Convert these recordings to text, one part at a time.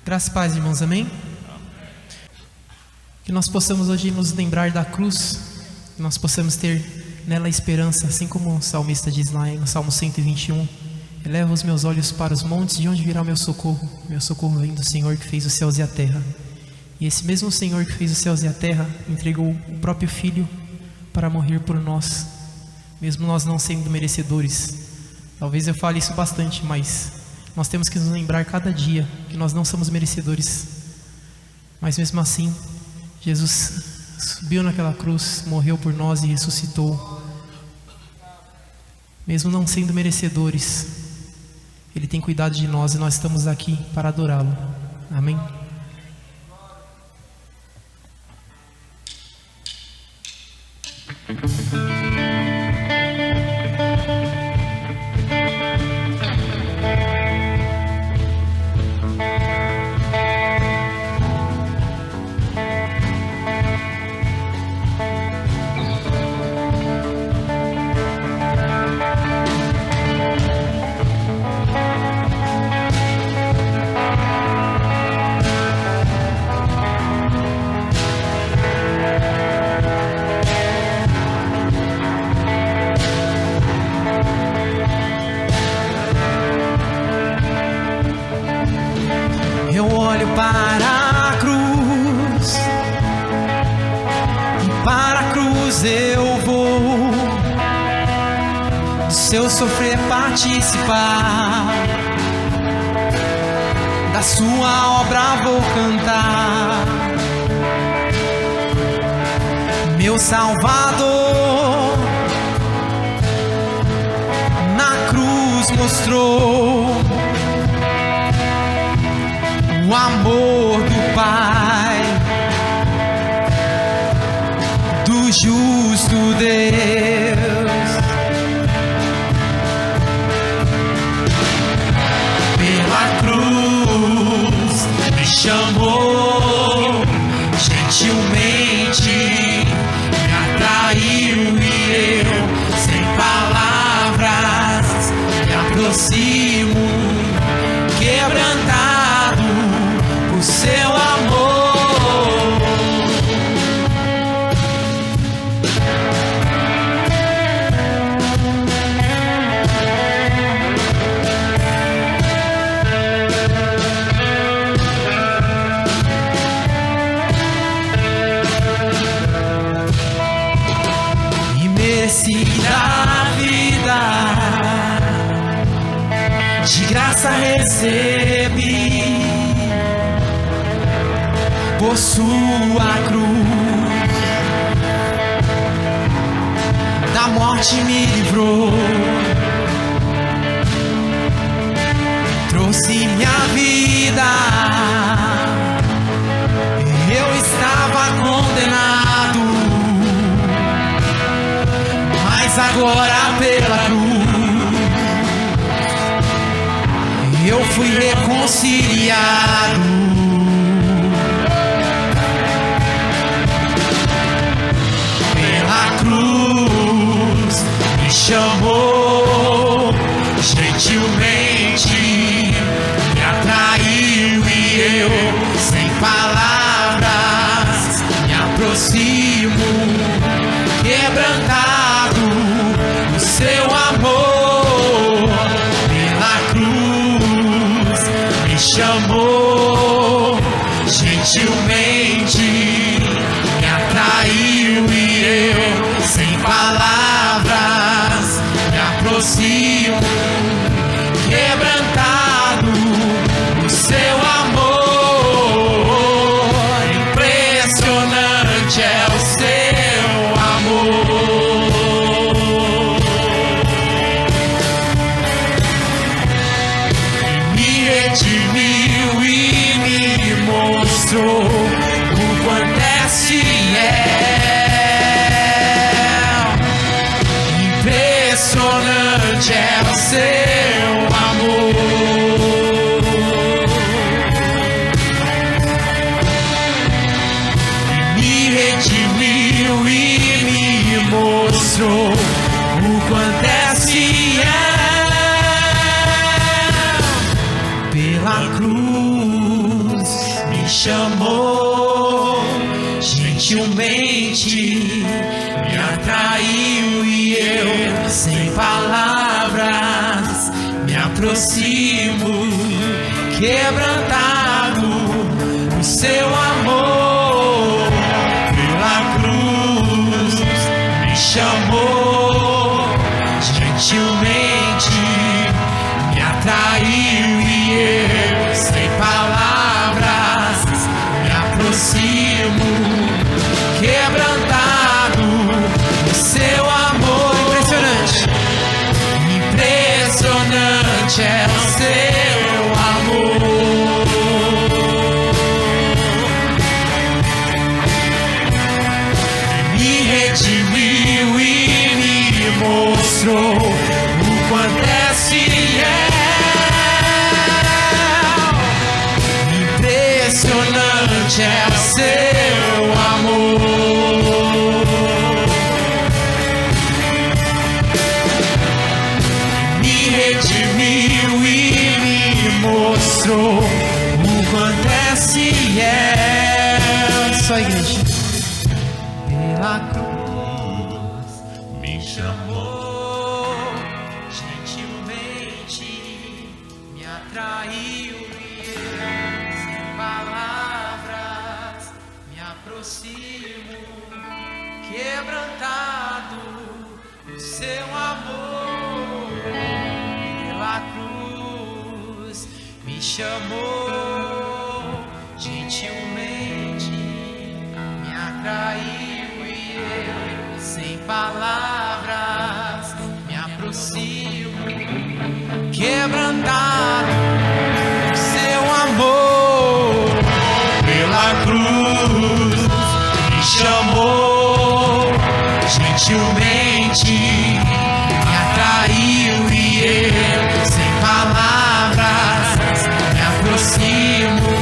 Graças e paz, irmãos, amém? Que nós possamos hoje nos lembrar da cruz, que nós possamos ter nela esperança, assim como o salmista diz lá no Salmo 121: eleva os meus olhos para os montes, de onde virá o meu socorro vem do Senhor que fez os céus e a terra. E esse mesmo Senhor que fez os céus e a terra entregou o próprio Filho para morrer por nós, mesmo nós não sendo merecedores. Talvez eu fale isso bastante, mas nós temos que nos lembrar cada dia que nós não somos merecedores, mas mesmo assim Jesus subiu naquela cruz, morreu por nós e ressuscitou. Mesmo não sendo merecedores, Ele tem cuidado de nós e nós estamos aqui para adorá-lo. Amém? Eu vou do seu sofrer participar, da sua obra vou cantar. Meu Salvador na cruz mostrou o amor do Pai, do justo Deus. Pela cruz me chamou, gentilmente me atraiu e eu, sem palavras, me aproximo, quebrantado por seu amor. Da vida de graça recebi, por sua cruz da morte me livrou, trouxe minha vida. Eu estava condenado, agora pela cruz eu fui reconciliado. Pela cruz me chamou, gentilmente me atraiu e eu, sem palavras, me aproximo, quebrantado seu amor. Pela cruz me chamou, gentilmente me atraiu e eu, sem palavras, me aproximo, quebrantado o seu amor. Impressionante é o seu amor. Redimiu e me mostrou o quanto é fiel. Impressionante é o seu amor. Me redimiu e me mostrou o quanto é fiel. Pela cruz chamou, gentilmente me atraiu e eu, sem palavras, me aproximo, quebrantado o seu amor. Pela cruz me chamou, gentilmente me atraiu e eu, sem palavras, me aproximo, quebrantado o seu amor. Impressionante é o seu amor. Me redimiu e me mostrou o quanto é fiel. Impressionante é o seu amor. Me redimiu e me mostrou o quanto é fiel. Só a igreja. Pela cruz me chamou, gentilmente me atraiu e eu, sem palavras, me aproximo, quebrantado o seu amor. Pela cruz me chamou, gentilmente me atraiu e eu, sem palavras, me aproximo, quebrantado o seu amor. Pela cruz me chamou, gentilmente me atraiu e eu, sem palavras, me aproximo,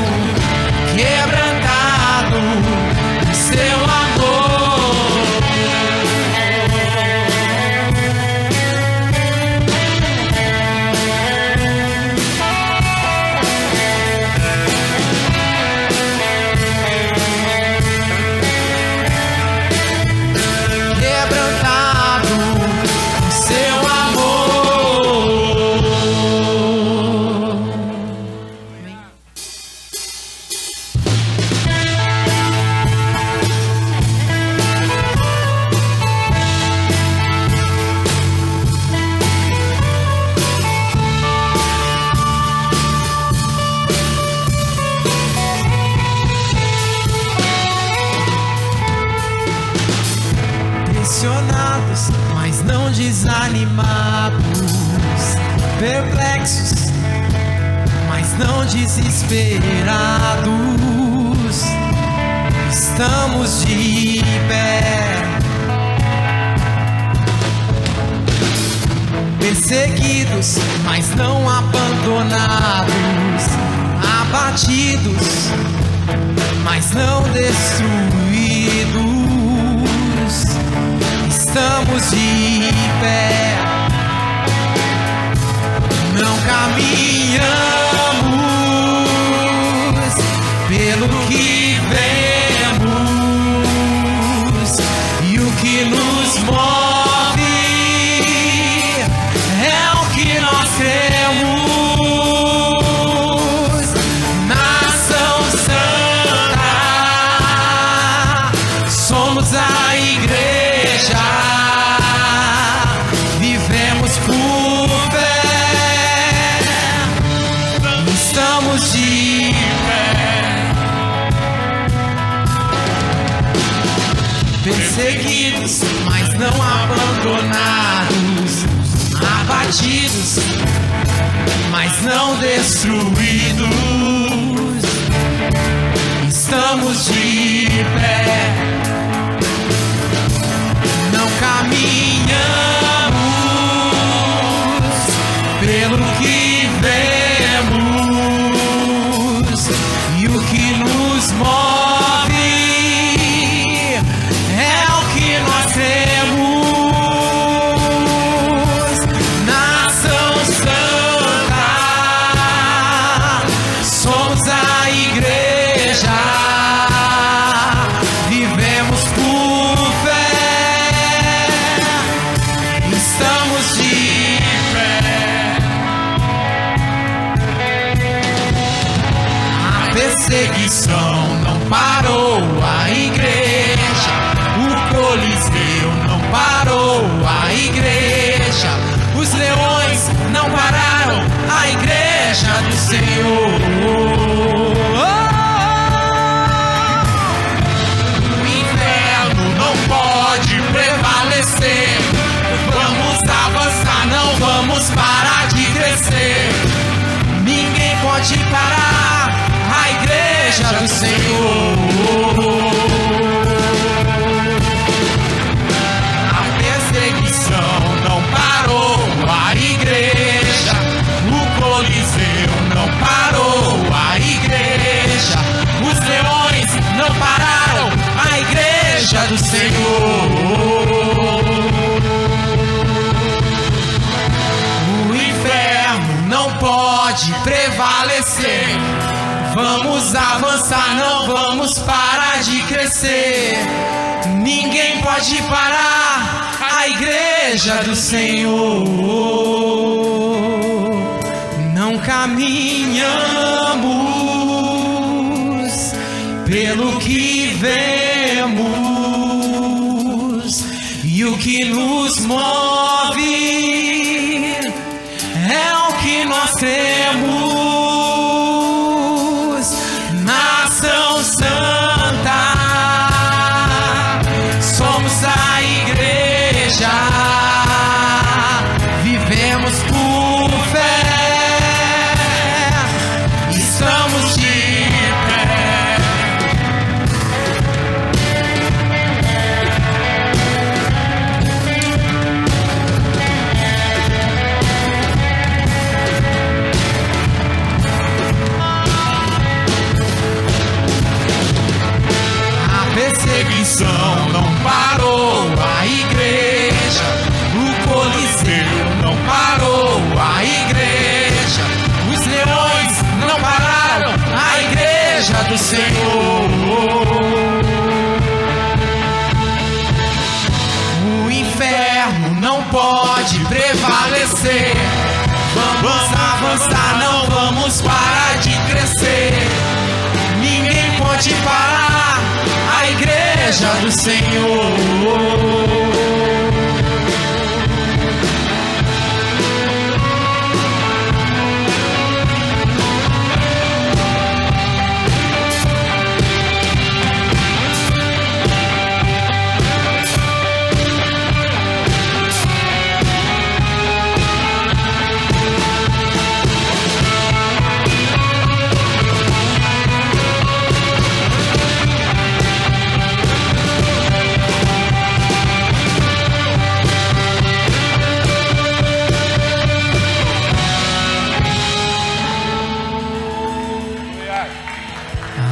quebrantado o seu amor. Quebrantado o seu amor. Pressionados, mas não desanimados, perplexos, mas não desesperados, estamos de pé. Perseguidos, mas não abandonados, abatidos, mas não destruídos, estamos de pé. Não caminhamos pelo que vemos, e o que nos move é o que nós cremos. Nação Santa, somos a igreja, vivemos por fé, estamos de pé. Perseguidos, mas não abandonados, abatidos, mas não destruídos, estamos de pé. Não caminhamos pelo que vemos, e o que nos move é o que nós temos. Nação Santa, somos a igreja, perseguição não parou a igreja, o Coliseu não parou a igreja, os leões não pararam a igreja do Senhor. O inferno não pode prevalecer, vamos avançar, não vamos parar de crescer. Ninguém pode parar a igreja do Senhor. A perseguição não parou a igreja, o Coliseu não parou a igreja, os leões não pararam a igreja do Senhor. O inferno não pode prevalecer, vamos avançar, não vamos parar de crescer. Ninguém pode parar a igreja do Senhor. Não caminhamos pelo que vemos, e o que nos move é o que nós cremos. Nação Santa, somos a igreja, vivemos por fé, estamos de pé. Perseguição não parou a igreja, o Coliseu não parou a igreja, os leões não pararam a igreja do Senhor. O inferno não pode prevalecer, vamos avançar, não vamos parar de crescer. Ninguém pode parar a igreja do Senhor.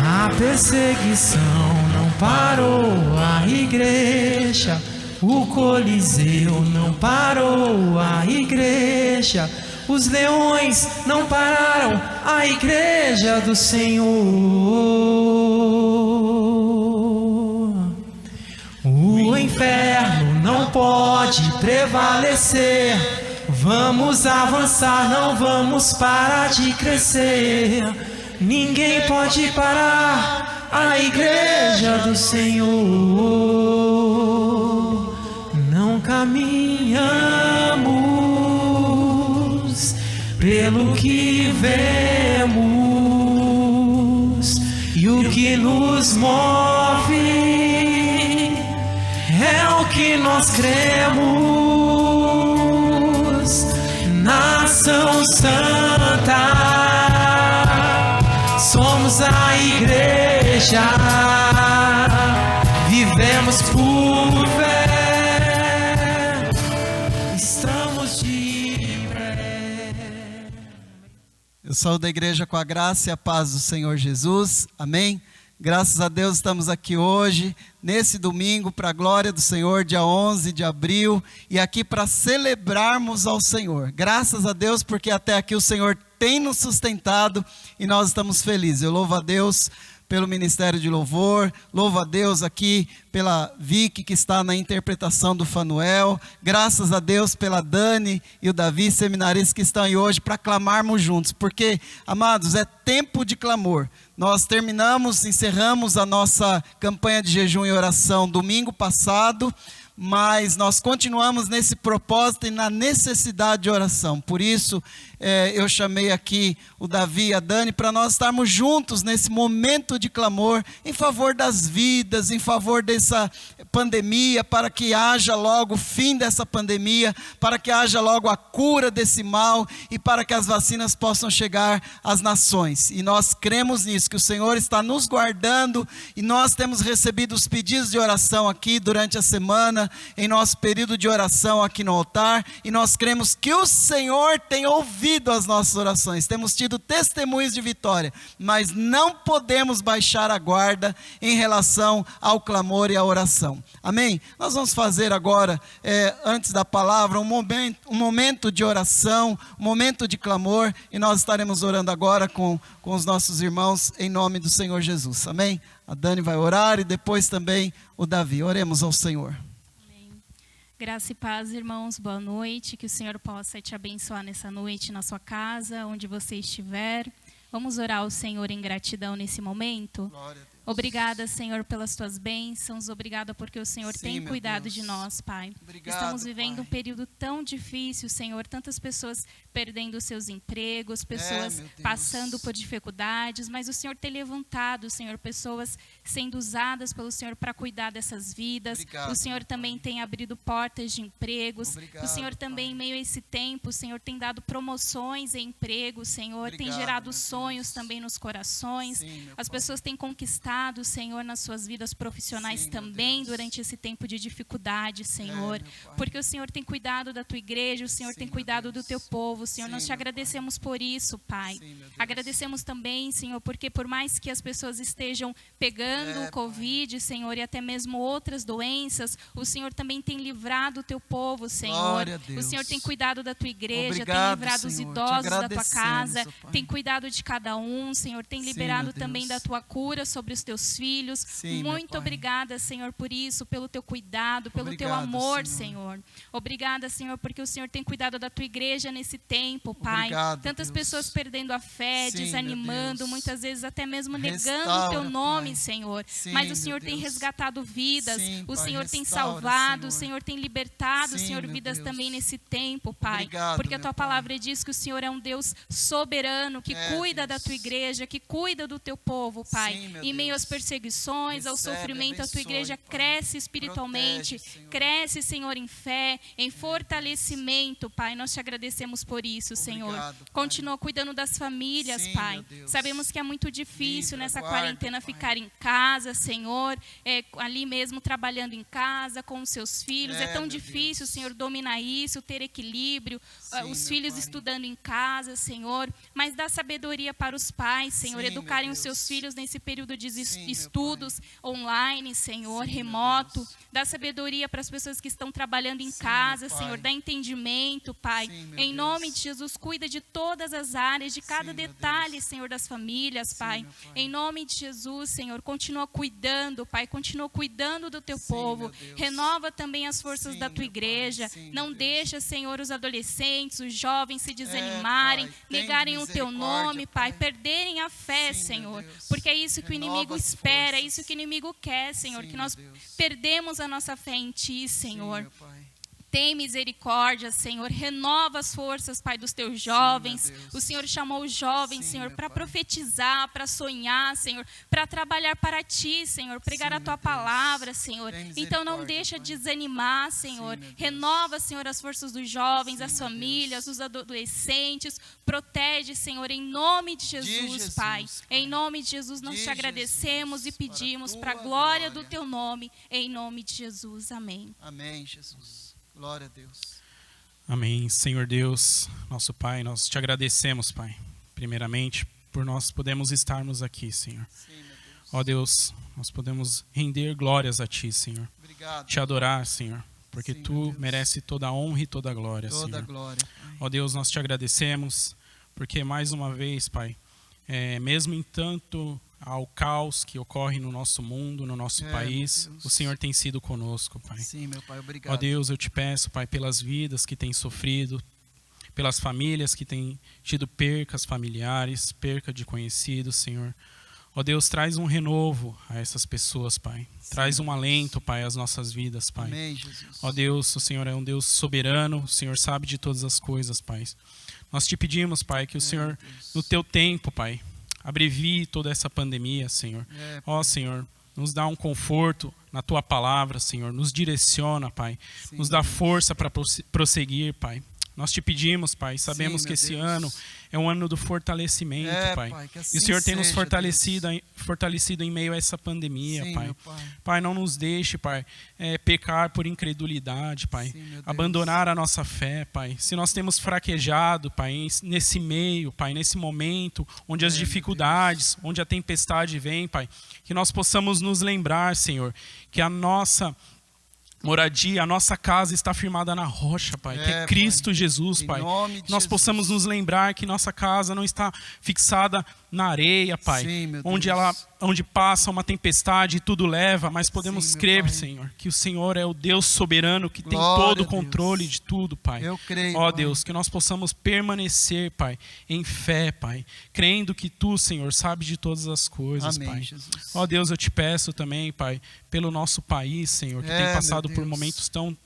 A perseguição não parou a igreja, o Coliseu não parou a igreja, os leões não pararam a igreja do Senhor. O inferno não pode prevalecer, vamos avançar, não vamos parar de crescer. Ninguém pode parar a igreja do Senhor. Não caminhamos pelo que vemos, e o que nos move é o que nós cremos. Nação Santa, somos a igreja, vivemos por fé, estamos de pé. Eu saúdo a igreja com a graça e a paz do Senhor Jesus, amém? Graças a Deus estamos aqui hoje, nesse domingo, para a glória do Senhor, dia 11 de abril, e aqui para celebrarmos ao Senhor. Graças a Deus, porque até aqui o Senhor tem nos sustentado e nós estamos felizes. Eu louvo a Deus pelo Ministério de Louvor, louvo a Deus aqui pela Vicky, que está na interpretação do Fanuel, graças a Deus pela Dani e o Davi, seminaristas que estão aí hoje para clamarmos juntos, porque, amados, é tempo de clamor. Nós encerramos a nossa campanha de jejum e oração domingo passado, mas nós continuamos nesse propósito e na necessidade de oração. Por isso, eu chamei aqui o Davi e a Dani para nós estarmos juntos nesse momento de clamor em favor das vidas, em favor dessa pandemia, para que haja logo o fim dessa pandemia, para que haja logo a cura desse mal e para que as vacinas possam chegar às nações. E nós cremos nisso, que o Senhor está nos guardando e nós temos recebido os pedidos de oração aqui durante a semana, em nosso período de oração aqui no altar, e nós cremos que o Senhor tem ouvido as nossas orações, temos tido testemunhos de vitória, mas não podemos baixar a guarda em relação ao clamor e à oração. Amém? Nós vamos fazer agora, antes da palavra, um momento de oração, um momento de clamor, e nós estaremos orando agora com os nossos irmãos em nome do Senhor Jesus. Amém? A Dani vai orar e depois também o Davi. Oremos ao Senhor. Graça e paz, irmãos, boa noite, que o Senhor possa te abençoar nessa noite na sua casa, onde você estiver. Vamos orar ao Senhor em gratidão nesse momento? Glória a Deus. Obrigada, Senhor, pelas tuas bênçãos, obrigada porque o Senhor tem cuidado de nós, Pai. Obrigado, Estamos vivendo Pai. um período tão difícil, Senhor, tantas pessoas perdendo seus empregos, pessoas passando por dificuldades, mas o Senhor tem levantado, Senhor, pessoas sendo usadas pelo Senhor para cuidar dessas vidas. Obrigado, o Senhor também tem abrido portas de empregos. Obrigado, o Senhor também, em meio a esse tempo, o Senhor tem dado promoções em emprego, Senhor, tem gerado sonhos também nos corações. As pessoas têm conquistado, Senhor, nas suas vidas profissionais também durante esse tempo de dificuldade, Senhor, porque o Senhor tem cuidado da tua igreja, o Senhor tem cuidado do teu povo, Senhor. Nós te agradecemos por isso, Pai. Agradecemos também, Senhor, porque por mais que as pessoas estejam pegando o Covid, Senhor, e até mesmo outras doenças, o Senhor também tem livrado o teu povo, Senhor. O Senhor tem cuidado da tua igreja, tem livrado os idosos da tua casa, tem cuidado de cada um, Senhor, tem liberado também da tua cura sobre os teus filhos. Muito obrigada, Senhor, por isso, pelo teu cuidado, pelo teu amor, Senhor. Obrigada, Senhor, porque o Senhor tem cuidado da tua igreja nesse tempo, Pai. Tantas pessoas perdendo a fé, desanimando, muitas vezes até mesmo negando o teu nome, Senhor. Mas o Senhor tem resgatado vidas, o Senhor tem salvado, o Senhor tem libertado, Senhor, vidas também nesse tempo, Pai. Porque a tua palavra diz que o Senhor é um Deus soberano, que cuida da tua igreja, que cuida do teu povo, Pai. Em meio às perseguições, ao sofrimento, a tua igreja cresce espiritualmente, cresce, Senhor, em fé, em fortalecimento, Pai. Nós te agradecemos por isso, Senhor. Continua cuidando das famílias, Pai. Sabemos que é muito difícil nessa quarentena ficar em casa, Senhor, ali mesmo trabalhando em casa com os seus filhos. É tão difícil, Senhor, dominar isso, ter equilíbrio, os filhos estudando em casa, Senhor. Mas dá sabedoria para os pais, Senhor, educarem os seus filhos nesse período de estudos online, Senhor, remoto. Dá sabedoria para as pessoas que estão trabalhando em casa, Senhor. Dá entendimento, Pai. Em nome de Jesus, cuida de todas as áreas, de cada detalhe, Senhor, das famílias, Pai. Em nome de Jesus, Senhor, continua cuidando, Pai. Continua cuidando do teu povo. Renova também as forças da tua igreja. Não deixa, Senhor, os adolescentes, os jovens se desanimarem, negarem o teu nome, Pai. Perderem a fé, Senhor. Porque é isso que o inimigo espera, é isso que o inimigo quer, Senhor. Que nós perdemos a nossa fé em Ti, Senhor. Tem misericórdia, Senhor. Renova as forças, Pai, dos teus jovens. O Senhor chamou os jovens, Senhor, para profetizar, para sonhar, Senhor, para trabalhar para Ti, Senhor, pregar a Tua palavra, Senhor. Então não deixa desanimar, Senhor. Renova, Senhor, as forças dos jovens, as famílias, os adolescentes. Protege, Senhor, em nome de Jesus, Pai. Em nome de Jesus nós te agradecemos e pedimos para a glória do Teu nome, em nome de Jesus. Amém. Amém, Jesus. Glória a Deus. Amém. Senhor Deus, nosso Pai, nós te agradecemos, Pai, primeiramente, por nós podermos estarmos aqui, Senhor. Ó Deus, nós podemos render glórias a Ti, Senhor. Obrigado. Te adorar, Senhor, porque Tu merece toda a honra e toda a glória, Senhor. Toda a glória. Ó Deus, nós te agradecemos, porque mais uma vez, Pai, mesmo em tanto ao caos que ocorre no nosso mundo, no nosso país, o Senhor tem sido conosco, Pai. Sim, meu Pai, obrigado. Ó Deus, eu te peço, Pai, pelas vidas que têm sofrido, pelas famílias que têm tido percas familiares, perca de conhecidos, Senhor. Ó Deus, traz um renovo a essas pessoas, Pai. Traz um alento, Pai, às nossas vidas, Pai. Amém, Jesus. Ó Deus, o Senhor é um Deus soberano, o Senhor sabe de todas as coisas, Pai. Nós te pedimos, Pai, que o Senhor, no teu tempo, Pai, abrevie toda essa pandemia, Senhor. Ó Senhor, nos dá um conforto na tua palavra, Senhor. Nos direciona, Pai. Nos dá força para prosseguir, Pai. Nós te pedimos, Pai, sabemos que esse ano é um ano do fortalecimento, Pai. E o Senhor tem nos fortalecido em meio a essa pandemia, Pai. Pai, não nos deixe, Pai, pecar por incredulidade, Pai. Abandonar a nossa fé, Pai. Se nós temos fraquejado, Pai, nesse meio, Pai, nesse momento, onde as dificuldades, onde a tempestade vem, Pai, que nós possamos nos lembrar, Senhor, que a nossa moradia, a nossa casa está firmada na rocha, Pai, que é Cristo Jesus, Pai. Nós possamos nos lembrar que nossa casa não está fixada na areia, Pai, onde passa uma tempestade e tudo leva, mas podemos crer, Senhor, que o Senhor é o Deus soberano que tem todo o controle de tudo, Pai. Eu creio, ó Deus, que nós possamos permanecer, Pai, em fé, Pai, crendo que Tu, Senhor, sabe de todas as coisas, Pai. Jesus. Ó Deus, eu te peço também, Pai, pelo nosso país, Senhor, que tem passado por momentos tão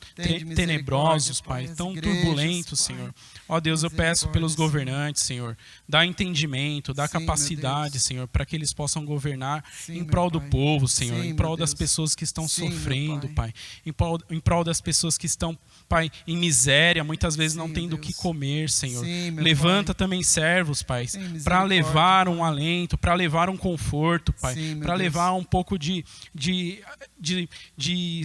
tenebrosos, Pai, tão turbulentos, Senhor. Ó Deus, eu peço pelos governantes, Senhor, dá entendimento, dá capacidade, Senhor, para que eles possam governar em prol do povo, Senhor, em prol das pessoas que estão sofrendo, Pai, em prol das pessoas que estão, Pai, em miséria, muitas vezes não tendo o que comer, Senhor. Levanta também servos, Pai, para levar um alento, para levar um conforto, Pai, para levar um pouco de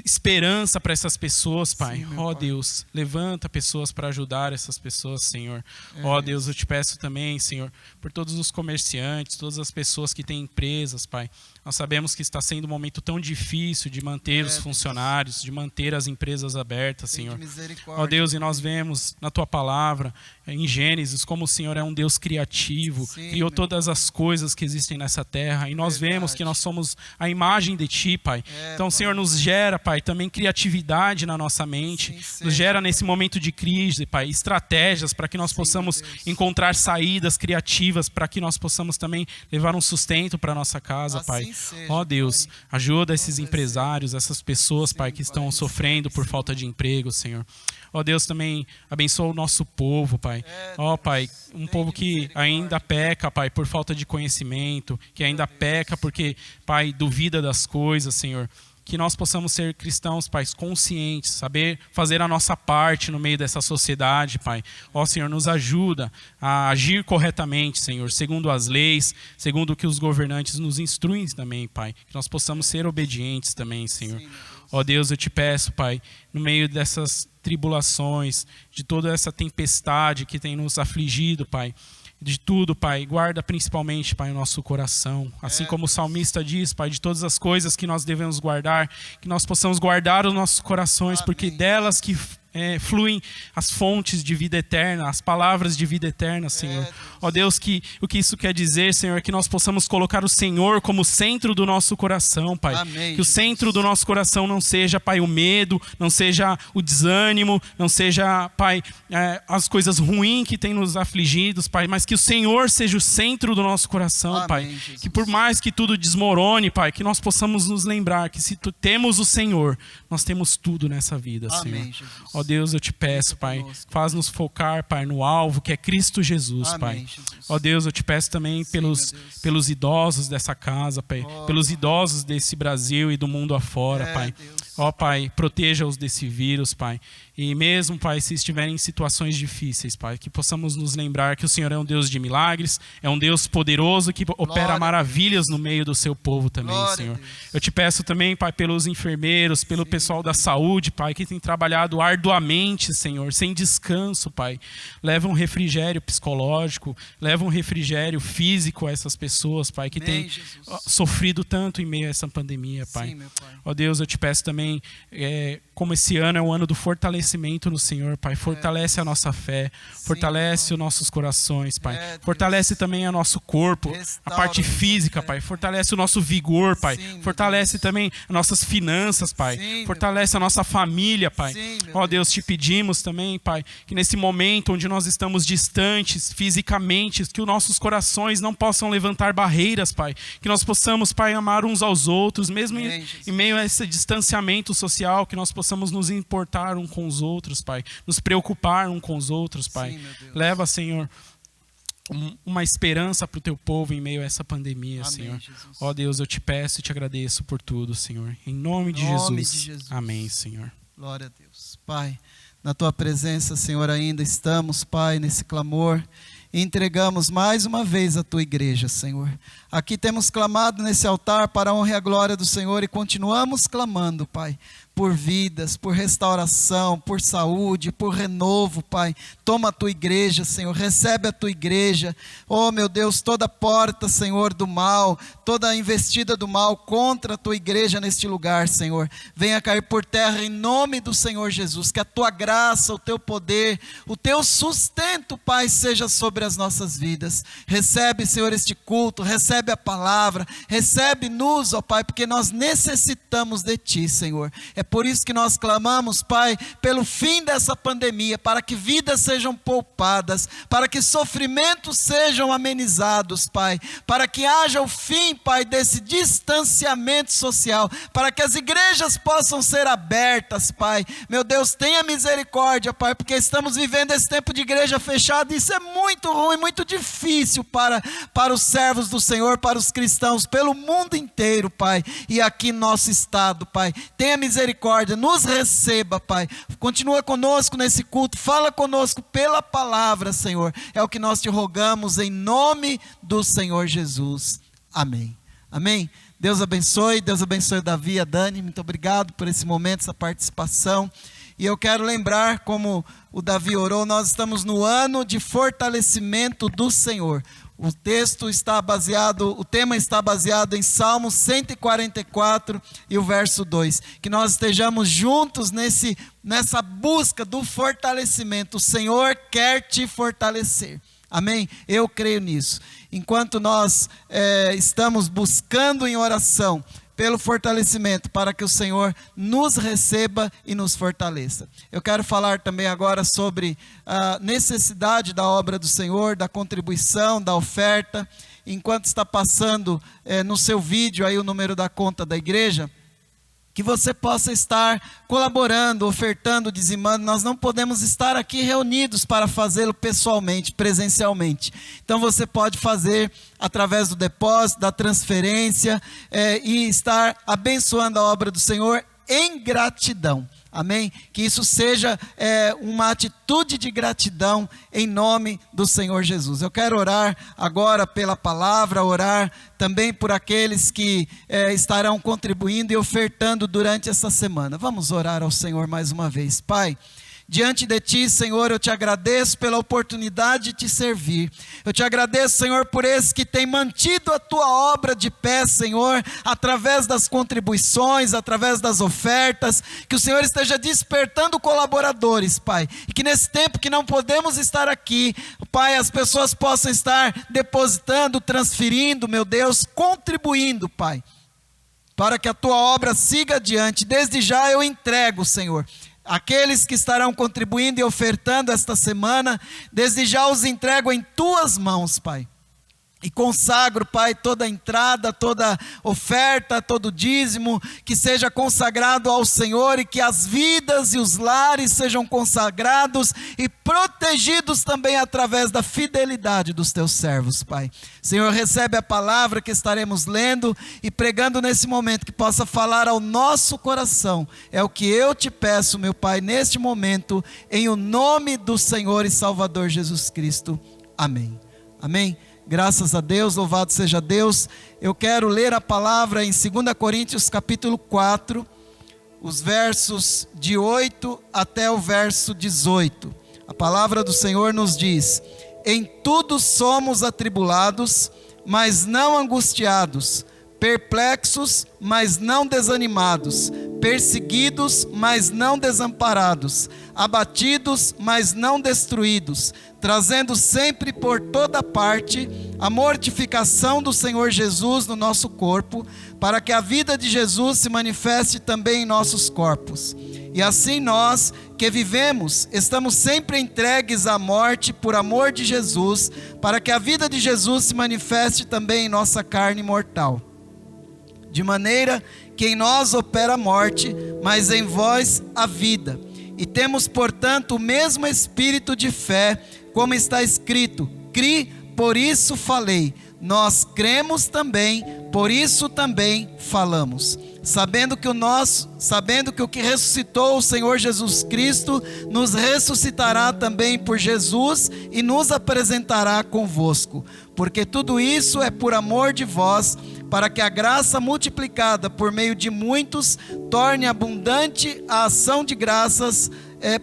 esperança para essas pessoas, Pai. Ó Deus, levanta pessoas para ajudar essas pessoas, Senhor. Ó Deus, eu te peço também, Senhor, por todos os comerciantes, todas as pessoas que têm empresas, Pai. Nós sabemos que está sendo um momento tão difícil de manter os funcionários, de manter as empresas abertas, Senhor. Ó Deus, e nós vemos na Tua palavra, em Gênesis, como o Senhor é um Deus criativo, criou todas as coisas que existem nessa terra, e nós vemos que nós somos a imagem de Ti, Pai. Então, Senhor, nos gera, Pai, também criatividade na nossa mente, nos gera nesse momento de crise, Pai, estratégias para que nós possamos encontrar saídas criativas, para que nós possamos também levar um sustento para a nossa casa, Pai. Ó Deus, ajuda esses empresários, essas pessoas, Pai, que estão sofrendo por falta de emprego, Senhor. Ó Deus, também abençoa o nosso povo, Pai. Ó Pai, um povo que ainda peca, Pai, por falta de conhecimento, que ainda peca porque, Pai, duvida das coisas, Senhor. Que nós possamos ser cristãos, Pai, conscientes, saber fazer a nossa parte no meio dessa sociedade, Pai. Ó Senhor, nos ajuda a agir corretamente, Senhor, segundo as leis, segundo o que os governantes nos instruem também, Pai. Que nós possamos ser obedientes também, Senhor. Ó Deus, eu te peço, Pai, no meio dessas tribulações, de toda essa tempestade que tem nos afligido, Pai, de tudo, Pai, guarda principalmente, Pai, o nosso coração. Assim como o salmista diz, Pai, de todas as coisas que nós devemos guardar, que nós possamos guardar os nossos corações, porque delas que fluem as fontes de vida eterna, as palavras de vida eterna, Senhor. Ó Deus, o que isso quer dizer, Senhor, é que nós possamos colocar o Senhor como centro do nosso coração, Pai. Que o centro do nosso coração não seja, Pai, o medo, não seja o desânimo, não seja, Pai, as coisas ruins que tem nos afligidos, Pai, mas que o Senhor seja o centro do nosso coração, Pai. Que por mais que tudo desmorone, Pai, que nós possamos nos lembrar que se temos o Senhor, nós temos tudo nessa vida, Senhor. Ó Deus, eu te peço, Pai, faz-nos focar, Pai, no alvo que é Cristo Jesus, Pai. Ó Deus, eu te peço também pelos idosos dessa casa, Pai, pelos idosos desse Brasil e do mundo afora, Pai. Ó Pai, proteja-os desse vírus, Pai. E mesmo, Pai, se estiverem em situações difíceis, Pai, que possamos nos lembrar que o Senhor é um Deus de milagres, é um Deus poderoso que opera maravilhas no meio do seu povo também, Senhor. Eu te peço também, Pai, pelos enfermeiros, pelo pessoal da saúde, Pai, que tem trabalhado arduamente, Senhor, sem descanso, Pai. Leva um refrigério psicológico, leva um refrigério físico a essas pessoas, Pai, que têm sofrido tanto em meio a essa pandemia, Pai. Ó Deus, eu te peço também, como esse ano é o ano do fortalecimento, conhecimento no Senhor, Pai. Fortalece a nossa fé, fortalece os nossos corações, Pai. Fortalece também o nosso corpo, a parte física, Pai. Fortalece o nosso vigor, Pai. Fortalece também as nossas finanças, Pai. Fortalece a nossa família, Pai. Ó Deus, te pedimos também, Pai, que nesse momento onde nós estamos distantes fisicamente, que os nossos corações não possam levantar barreiras, Pai. Que nós possamos, Pai, amar uns aos outros, mesmo em meio a esse distanciamento social, que nós possamos nos importar uns com os outros, Pai. Nos preocupar uns com os outros, Pai. Leva, Senhor, uma esperança para o teu povo em meio a essa pandemia, amém, Senhor. Ó Deus, eu te peço e te agradeço por tudo, Senhor. Em nome de Jesus. Amém, Senhor. Glória a Deus. Pai, na tua presença, Senhor, ainda estamos, Pai, nesse clamor. E entregamos mais uma vez a tua igreja, Senhor. Aqui temos clamado nesse altar para a honra e a glória do Senhor e continuamos clamando, Pai, por vidas, por restauração, por saúde, por renovo, Pai. Toma a tua igreja, Senhor, recebe a tua igreja. Oh, meu Deus, toda porta, Senhor, do mal, toda investida do mal contra a tua igreja neste lugar, Senhor, venha cair por terra em nome do Senhor Jesus. Que a tua graça, o teu poder, o teu sustento, Pai, seja sobre as nossas vidas. Recebe, Senhor, este culto, recebe a palavra, recebe-nos, ó Pai, porque nós necessitamos de ti, Senhor. É por isso que nós clamamos, Pai, pelo fim dessa pandemia, para que vidas sejam poupadas, para que sofrimentos sejam amenizados, Pai, para que haja o fim, Pai, desse distanciamento social, para que as igrejas possam ser abertas, Pai. Meu Deus, tenha misericórdia, Pai, porque estamos vivendo esse tempo de igreja fechada, e isso é muito ruim, muito difícil para os servos do Senhor, para os cristãos, pelo mundo inteiro, Pai, e aqui no nosso estado, Pai. Tenha misericórdia, nos receba, Pai. Continua conosco nesse culto, fala conosco pela palavra, Senhor. É o que nós te rogamos em nome do Senhor Jesus. Amém. Amém. Deus abençoe o Davi e a Dani. Muito obrigado por esse momento, essa participação. E eu quero lembrar, como o Davi orou, nós estamos no ano de fortalecimento do Senhor. O tema está baseado em Salmo 144 e o verso 2. Que nós estejamos juntos nessa busca do fortalecimento. O Senhor quer te fortalecer. Amém? Eu creio nisso. Enquanto nós estamos buscando em oração pelo fortalecimento, para que o Senhor nos receba e nos fortaleça. Eu quero falar também agora sobre a necessidade da obra do Senhor, da contribuição, da oferta. Enquanto está passando no seu vídeo aí o número da conta da igreja, que você possa estar colaborando, ofertando, dizimando. Nós não podemos estar aqui reunidos para fazê-lo pessoalmente, presencialmente. Então você pode fazer através do depósito, da transferência, e estar abençoando a obra do Senhor em gratidão. Amém? Que isso seja uma atitude de gratidão em nome do Senhor Jesus. Eu quero orar agora pela palavra, orar também por aqueles que estarão contribuindo e ofertando durante essa semana. Vamos orar ao Senhor mais uma vez. Pai, diante de ti, Senhor, eu te agradeço pela oportunidade de te servir. Eu te agradeço, Senhor, por esse que tem mantido a tua obra de pé, Senhor, através das contribuições, através das ofertas. Que o Senhor esteja despertando colaboradores, Pai. E que nesse tempo que não podemos estar aqui, Pai, as pessoas possam estar depositando, transferindo, meu Deus, contribuindo, Pai, para que a tua obra siga adiante. Desde já eu entrego, Senhor, aqueles que estarão contribuindo e ofertando esta semana, desde já os entrego em tuas mãos, Pai. E consagro, Pai, toda a entrada, toda oferta, todo dízimo, que seja consagrado ao Senhor, e que as vidas e os lares sejam consagrados e protegidos também através da fidelidade dos teus servos, Pai. Senhor, recebe a palavra que estaremos lendo e pregando nesse momento, que possa falar ao nosso coração. É o que eu te peço, meu Pai, neste momento, em o nome do Senhor e Salvador Jesus Cristo. Amém. Amém. Graças a Deus, louvado seja Deus. Eu quero ler a palavra em 2 Coríntios capítulo 4, os versos de 8 até o verso 18. A palavra do Senhor nos diz: em tudo somos atribulados, mas não angustiados, perplexos, mas não desanimados, perseguidos, mas não desamparados, abatidos, mas não destruídos, trazendo sempre por toda parte a mortificação do Senhor Jesus no nosso corpo, para que a vida de Jesus se manifeste também em nossos corpos. E assim nós, que vivemos, estamos sempre entregues à morte por amor de Jesus, para que a vida de Jesus se manifeste também em nossa carne mortal. De maneira que em nós opera a morte, mas em vós a vida. E temos, portanto, o mesmo espírito de fé, como está escrito: cri, por isso falei. Nós cremos também, por isso também falamos. Sabendo que o que ressuscitou o Senhor Jesus Cristo, nos ressuscitará também por Jesus e nos apresentará convosco. Porque tudo isso é por amor de vós, para que a graça multiplicada por meio de muitos torne abundante a ação de graças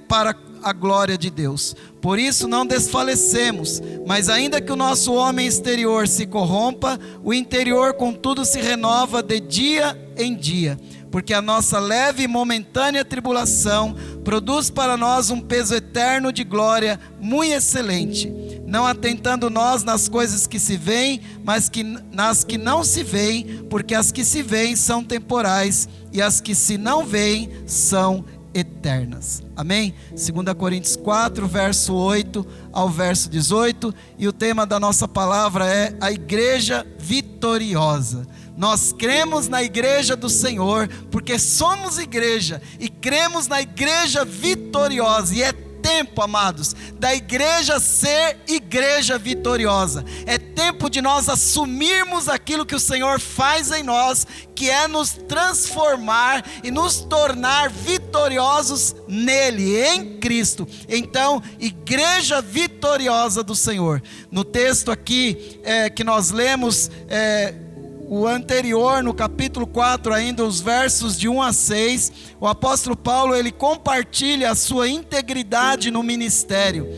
para a glória de Deus. Por isso não desfalecemos, mas ainda que o nosso homem exterior se corrompa, o interior contudo se renova de dia em dia, porque a nossa leve e momentânea tribulação produz para nós um peso eterno de glória muito excelente, não atentando nós nas coisas que se veem, mas nas que não se veem, porque as que se veem são temporais, e as que se não veem são eternas. Amém? 2 Coríntios 4, verso 8 ao verso 18, e o tema da nossa palavra é a igreja vitoriosa. Nós cremos na igreja do Senhor, porque somos igreja, e cremos na igreja vitoriosa, e é tempo, amados, da igreja ser igreja vitoriosa. É tempo de nós assumirmos aquilo que o Senhor faz em nós, que é nos transformar e nos tornar vitoriosos nele, em Cristo. Então, igreja vitoriosa do Senhor. No texto aqui que nós lemos, o anterior, no capítulo 4, ainda os versos de 1 a 6, o apóstolo Paulo, ele compartilha a sua integridade no ministério.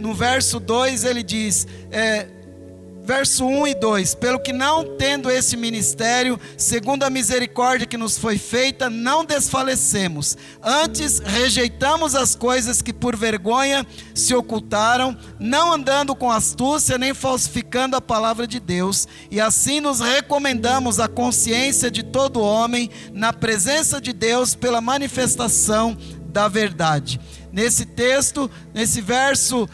No verso 2 ele diz, verso 1 e 2, pelo que não tendo esse ministério, segundo a misericórdia que nos foi feita, não desfalecemos, antes rejeitamos as coisas que por vergonha se ocultaram, não andando com astúcia, nem falsificando a palavra de Deus, e assim nos recomendamos a consciência de todo homem, na presença de Deus, pela manifestação da verdade. Nesse texto, nesse verso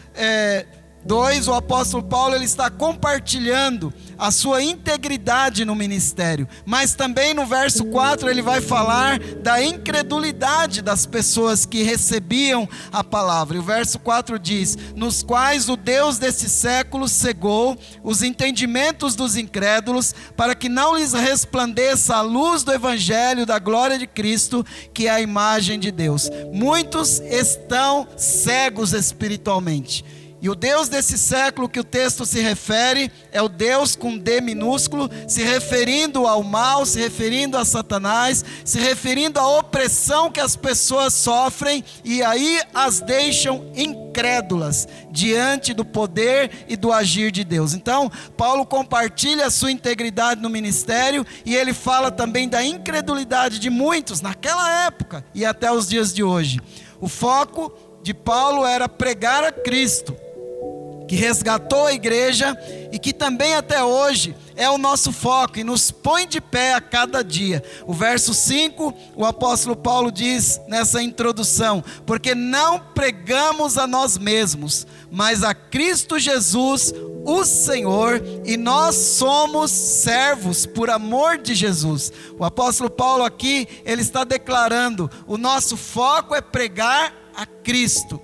2, o apóstolo Paulo, ele está compartilhando a sua integridade no ministério, mas também no verso 4 ele vai falar da incredulidade das pessoas que recebiam a palavra. E o verso 4 diz: nos quais o Deus desse século cegou os entendimentos dos incrédulos, para que não lhes resplandeça a luz do evangelho da glória de Cristo, que é a imagem de Deus. Muitos estão cegos espiritualmente. E o Deus desse século que o texto se refere é o Deus com D minúsculo, se referindo ao mal, se referindo a Satanás, se referindo à opressão que as pessoas sofrem, e aí as deixam incrédulas diante do poder e do agir de Deus. Então, Paulo compartilha a sua integridade no ministério, e ele fala também da incredulidade de muitos naquela época e até os dias de hoje. O foco de Paulo era pregar a Cristo, que resgatou a igreja e que também até hoje é o nosso foco e nos põe de pé a cada dia. O verso 5, o apóstolo Paulo diz nessa introdução: porque não pregamos a nós mesmos, mas a Cristo Jesus, o Senhor, e nós somos servos por amor de Jesus. O apóstolo Paulo aqui, ele está declarando: o nosso foco é pregar a Cristo.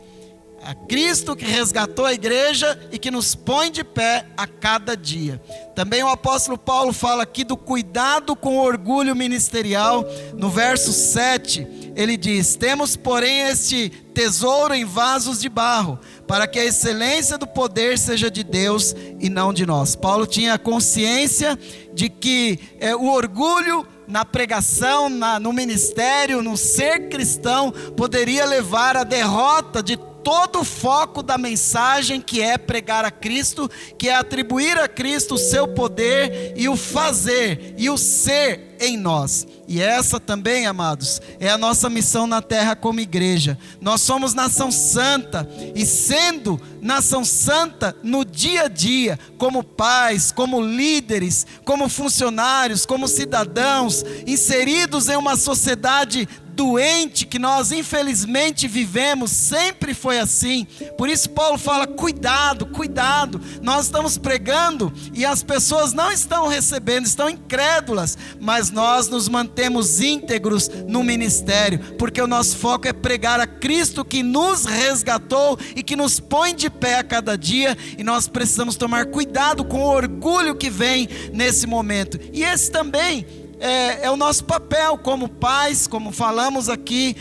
A Cristo que resgatou a igreja e que nos põe de pé a cada dia. Também o apóstolo Paulo fala aqui do cuidado com o orgulho ministerial. No verso 7, ele diz: temos, porém, este tesouro em vasos de barro, para que a excelência do poder seja de Deus e não de nós. Paulo tinha consciência de que o orgulho na pregação, no ministério, no ser cristão, poderia levar à derrota de todo o foco da mensagem, que é pregar a Cristo, que é atribuir a Cristo o seu poder e o fazer e o ser em nós. E essa também, amados, é a nossa missão na terra como igreja. Nós somos nação santa, e sendo nação santa no dia a dia, como pais, como líderes, como funcionários, como cidadãos, inseridos em uma sociedade doente que nós infelizmente vivemos, sempre foi assim. Por isso Paulo fala: cuidado, cuidado, nós estamos pregando e as pessoas não estão recebendo, estão incrédulas, mas nós nos mantemos íntegros no ministério, porque o nosso foco é pregar a Cristo, que nos resgatou e que nos põe de pé a cada dia, e nós precisamos tomar cuidado com o orgulho que vem nesse momento. E esse também é o nosso papel como pais, como falamos aqui,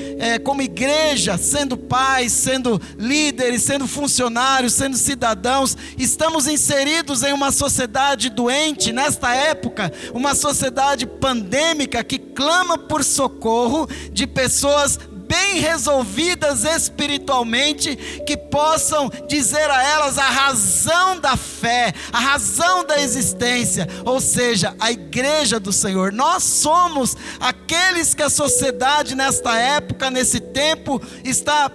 como igreja, sendo pais, sendo líderes, sendo funcionários, sendo cidadãos. Estamos inseridos em uma sociedade doente, nesta época, uma sociedade pandêmica que clama por socorro de pessoas bem resolvidas espiritualmente, que possam dizer a elas a razão da fé, a razão da existência, ou seja, a igreja do Senhor. Nós somos aqueles que a sociedade nesta época, nesse tempo, está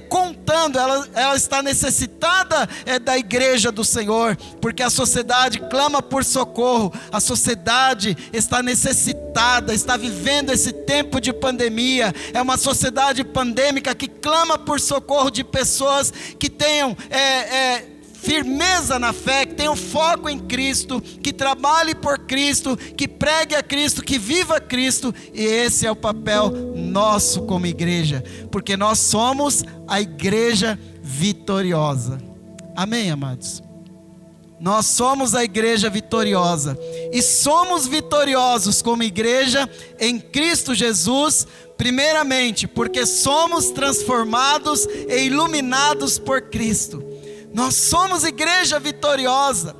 contando, ela está necessitada da igreja do Senhor, porque a sociedade clama por socorro, a sociedade está necessitada, está vivendo esse tempo de pandemia, é uma sociedade pandêmica que clama por socorro de pessoas que tenham firmeza na fé, que tenham foco em Cristo, que trabalhe por Cristo, que pregue a Cristo, que viva Cristo. E esse é o papel nosso como igreja, porque nós somos a igreja vitoriosa. Amém, amados? Nós somos a igreja vitoriosa, e somos vitoriosos como igreja em Cristo Jesus, primeiramente porque somos transformados e iluminados por Cristo. Nós somos igreja vitoriosa,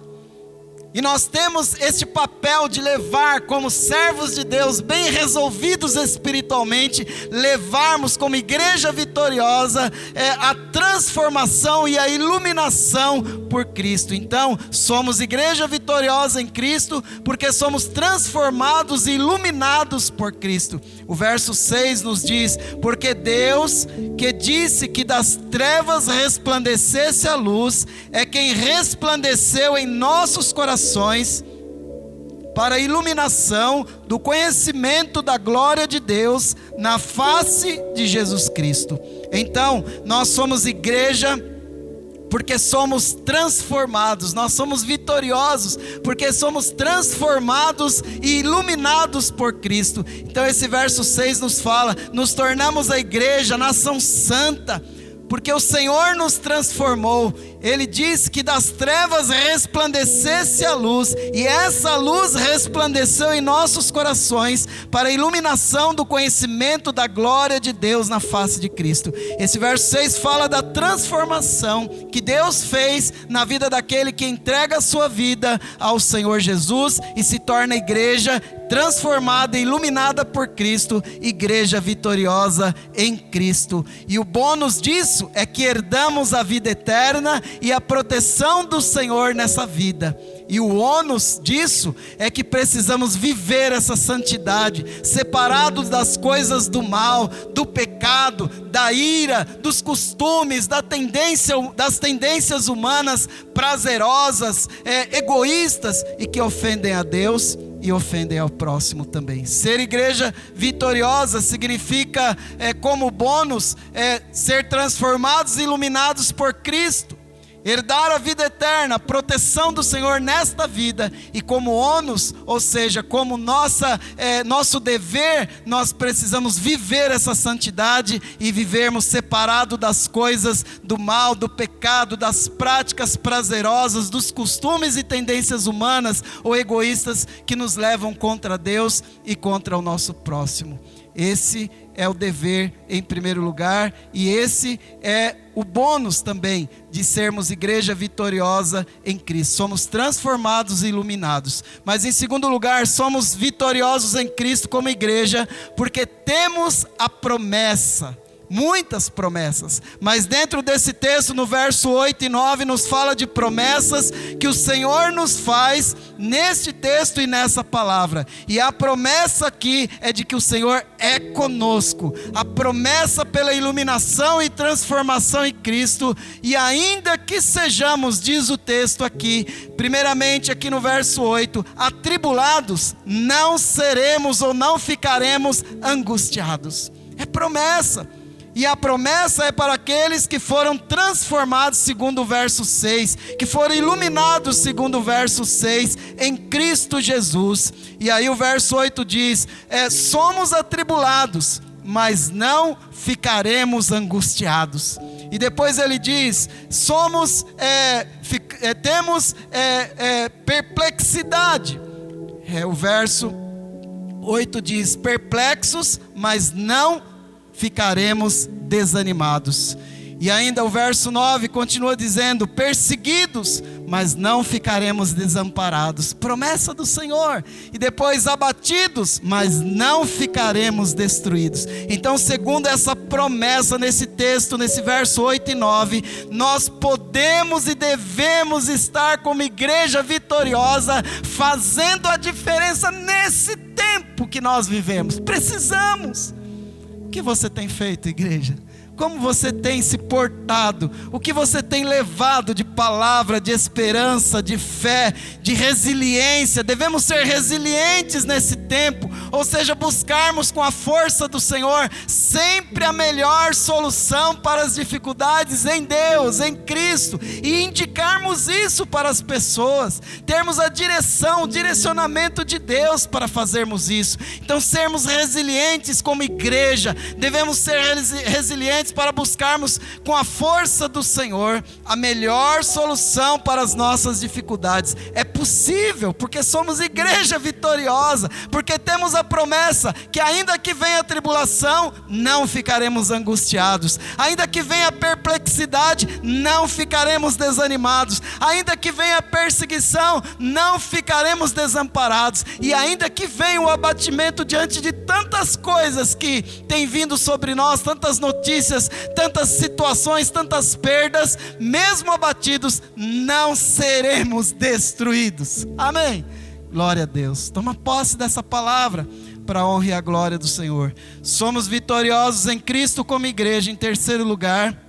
e nós temos este papel de levar, como servos de Deus, bem resolvidos espiritualmente, levarmos como igreja vitoriosa a transformação e a iluminação por Cristo. Então, somos igreja vitoriosa em Cristo, porque somos transformados e iluminados por Cristo. O verso 6 nos diz: porque Deus, que disse que das trevas resplandecesse a luz, é quem resplandeceu em nossos corações para a iluminação do conhecimento da glória de Deus na face de Jesus Cristo. Então, nós somos igreja porque somos transformados, nós somos vitoriosos porque somos transformados e iluminados por Cristo. Então esse verso 6 nos fala: nos tornamos a igreja, a nação santa, porque o Senhor nos transformou. Ele disse que das trevas resplandecesse a luz, e essa luz resplandeceu em nossos corações para a iluminação do conhecimento da glória de Deus na face de Cristo. Esse verso 6 fala da transformação que Deus fez na vida daquele que entrega a sua vida ao Senhor Jesus e se torna igreja transformada e iluminada por Cristo, igreja vitoriosa em Cristo. E o bônus disso é que herdamos a vida eterna e a proteção do Senhor nessa vida. E o ônus disso é que precisamos viver essa santidade, separados das coisas do mal, do pecado, da ira, dos costumes, das tendências humanas prazerosas, egoístas e que ofendem a Deus e ofendem ao próximo também. Ser igreja vitoriosa significa, como bônus, ser transformados e iluminados por Cristo, herdar a vida eterna, a proteção do Senhor nesta vida, e como ônus, ou seja, como nosso dever, nós precisamos viver essa santidade e vivermos separado das coisas do mal, do pecado, das práticas prazerosas, dos costumes e tendências humanas ou egoístas que nos levam contra Deus e contra o nosso próximo. Esse é o dever em primeiro lugar, e esse é o bônus também de sermos igreja vitoriosa em Cristo. Somos transformados e iluminados. Mas em segundo lugar, somos vitoriosos em Cristo como igreja, porque temos a promessa. muitas promessas, mas dentro desse texto, no verso 8 e 9, nos fala de promessas que o Senhor nos faz neste texto e nessa palavra. E a promessa aqui é de que o Senhor é conosco, a promessa pela iluminação e transformação em Cristo. E ainda que sejamos, diz o texto aqui, primeiramente aqui no verso 8, atribulados, não seremos ou não ficaremos angustiados. É promessa. E a promessa é para aqueles que foram transformados, segundo o verso 6, que foram iluminados, segundo o verso 6, em Cristo Jesus. E aí o verso 8 diz, somos atribulados, mas não ficaremos angustiados. E depois ele diz, temos perplexidade. O verso 8 diz, perplexos, mas não ficaremos desanimados. E ainda o verso 9 continua dizendo, perseguidos, mas não ficaremos desamparados. Promessa do Senhor. E depois abatidos, mas não ficaremos destruídos. Então, segundo essa promessa nesse texto, nesse verso 8 e 9, nós podemos e devemos estar como igreja vitoriosa, fazendo a diferença nesse tempo que nós vivemos. Precisamos. O que você tem feito, igreja? Como você tem se portado? O que você tem levado de palavra, de esperança, de fé, de resiliência? Devemos ser resilientes nesse tempo, ou seja, buscarmos com a força do Senhor sempre a melhor solução para as dificuldades em Deus, em Cristo, e indicarmos isso para as pessoas, termos a direção, o direcionamento de Deus para fazermos isso. Então, sermos resilientes como igreja, devemos ser resilientes para buscarmos com a força do Senhor a melhor solução para as nossas dificuldades. É possível, porque somos igreja vitoriosa, porque temos a promessa que ainda que venha a tribulação, não ficaremos angustiados, ainda que venha a perplexidade, não ficaremos desanimados, ainda que venha a perseguição, não ficaremos desamparados, e ainda que venha o abatimento diante de tantas coisas que têm vindo sobre nós, tantas notícias, tantas situações, tantas perdas, mesmo abatidos, não seremos destruídos. Amém? Glória a Deus. Toma posse dessa palavra para a honra e a glória do Senhor. Somos vitoriosos em Cristo como igreja. Em terceiro lugar,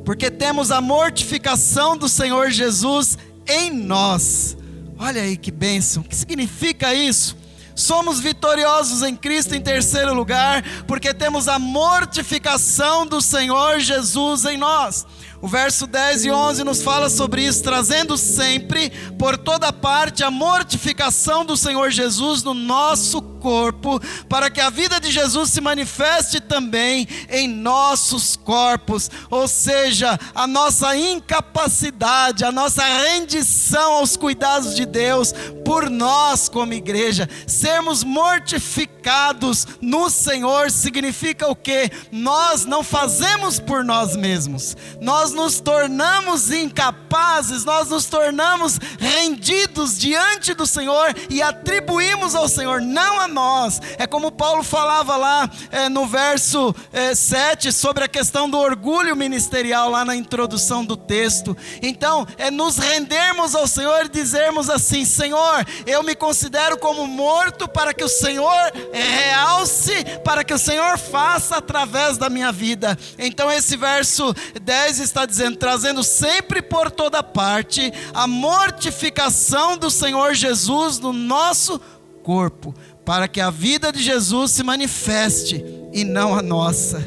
porque temos a mortificação do Senhor Jesus em nós. Olha aí que bênção. O que significa isso? Somos vitoriosos em Cristo em terceiro lugar, porque temos a mortificação do Senhor Jesus em nós. O verso 10 e 11 nos fala sobre isso, trazendo sempre, por toda parte, a mortificação do Senhor Jesus no nosso corpo, para que a vida de Jesus se manifeste também em nossos corpos, ou seja, a nossa incapacidade, a nossa rendição aos cuidados de Deus, por nós como igreja, sermos mortificados no Senhor, significa o quê? Nós não fazemos por nós mesmos, nós nos tornamos incapazes, nós nos tornamos rendidos diante do Senhor e atribuímos ao Senhor, não a nós. É como Paulo falava lá no verso 7 sobre a questão do orgulho ministerial, lá na introdução do texto. Então é nos rendermos ao Senhor e dizermos assim: Senhor, eu me considero como morto para que o Senhor realce, para que o Senhor faça através da minha vida. Então esse verso 10 está dizendo, trazendo sempre por toda parte a mortificação do Senhor Jesus no nosso corpo, para que a vida de Jesus se manifeste e não a nossa,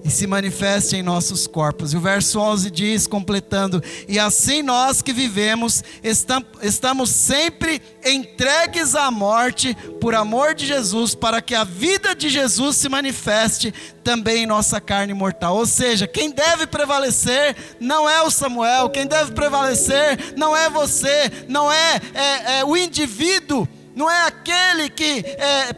e se manifeste em nossos corpos. E o verso 11 diz, completando: e assim nós que vivemos, estamos sempre entregues à morte, por amor de Jesus, para que a vida de Jesus se manifeste também em nossa carne mortal. Ou seja, quem deve prevalecer não é o Samuel, quem deve prevalecer não é você, não é o indivíduo não é aquele que